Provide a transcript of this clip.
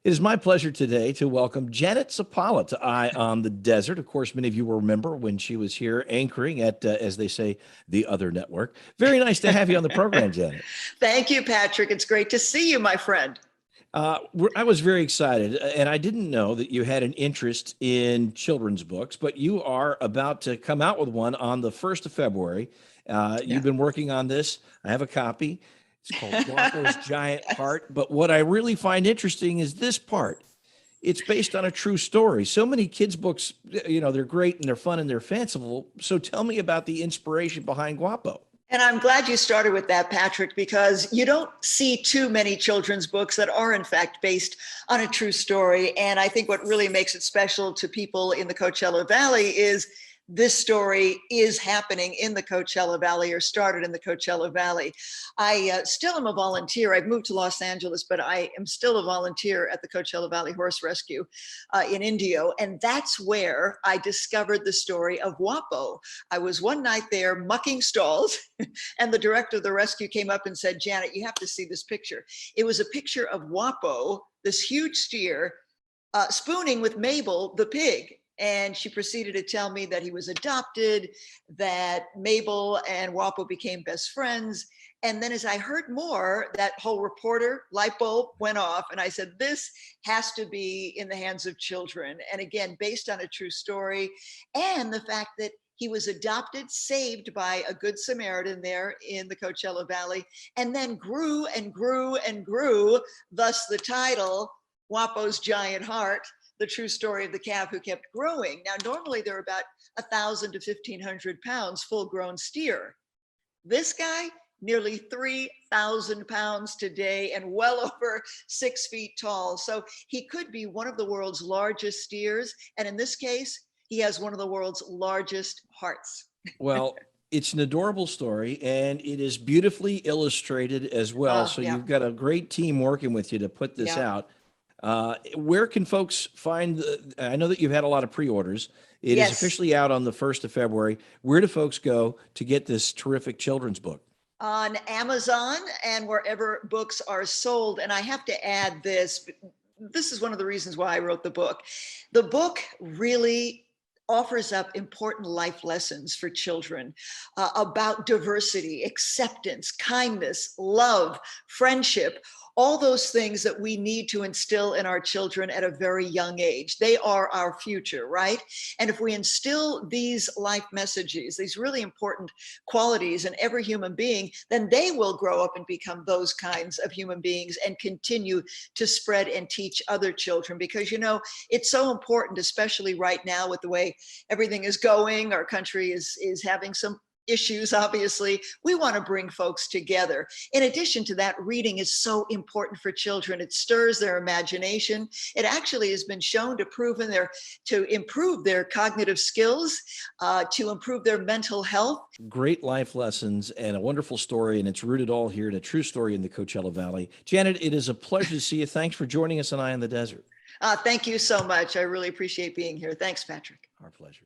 It is my pleasure today to welcome Janet Zappala to Eye on the Desert. Of course, many of you will remember when she was here anchoring at, as they say, the other network. Very nice to have you on the program, Janet. Thank you, Patrick. It's great to see you, my friend. I was very excited, and I didn't know that you had an interest in children's books, but you are about to come out with one on the 1st of February. Yeah. You've been working on this. I have a copy. It's called Guapo's Giant Yes. Heart. But what I really find interesting is this part. It's based on a true story. So many kids' books, they're great and they're fun and they're fanciful. So tell me about the inspiration behind Guapo. And I'm glad you started with that, Patrick, because you don't see too many children's books that are, in fact, based on a true story. And I think what really makes it special to people in the Coachella Valley is this story is happening in the Coachella Valley, or started in the Coachella Valley. I still am a volunteer. I've moved to Los Angeles, but I am still a volunteer at the Coachella Valley Horse Rescue in Indio. And that's where I discovered the story of Guapo. I was one night there mucking stalls, and the director of the rescue came up and said, "Janet, you have to see this picture." It was a picture of Guapo, this huge steer, spooning with Mabel, the pig. And she proceeded to tell me that he was adopted, that Mabel and Guapo became best friends. And then as I heard more, that whole reporter light bulb went off. And I said, this has to be in the hands of children. And again, based on a true story, and the fact that he was adopted, saved by a good Samaritan there in the Coachella Valley, and then grew and grew and grew, thus the title, Guapo's Giant Heart, the true story of the calf who kept growing. Now, normally they're about 1,000 to 1,500 pounds, full-grown steer. This guy, nearly 3,000 pounds today and well over 6 feet tall. So he could be one of the world's largest steers. And in this case, he has one of the world's largest hearts. Well, it's an adorable story and it is beautifully illustrated as well. So Yeah, you've got a great team working with you to put this yeah. out. Where can folks find I know that you've had a lot of pre-orders. It is Yes. officially out on the 1st of February. Where do folks go to get this terrific children's book? On Amazon and wherever books are sold. And I have to add this. This is one of the reasons why I wrote the book. The book really offers up important life lessons for children about diversity, acceptance, kindness, love, friendship, all those things that we need to instill in our children at a very young age. They are our future, right? And if we instill these life messages, these really important qualities in every human being, then they will grow up and become those kinds of human beings and continue to spread and teach other children. Because, it's so important, especially right now with the way everything is going. Our country is having some issues, obviously. We want to bring folks together. In addition to that, reading is so important for children. It stirs their imagination. It actually has been shown to improve their cognitive skills, to improve their mental health. Great life lessons and a wonderful story, and it's rooted all here in a true story in the Coachella Valley. Janet, it is a pleasure to see you. Thanks for joining us on Eye on the Desert. Thank you so much. I really appreciate being here. Thanks, Patrick. Our pleasure.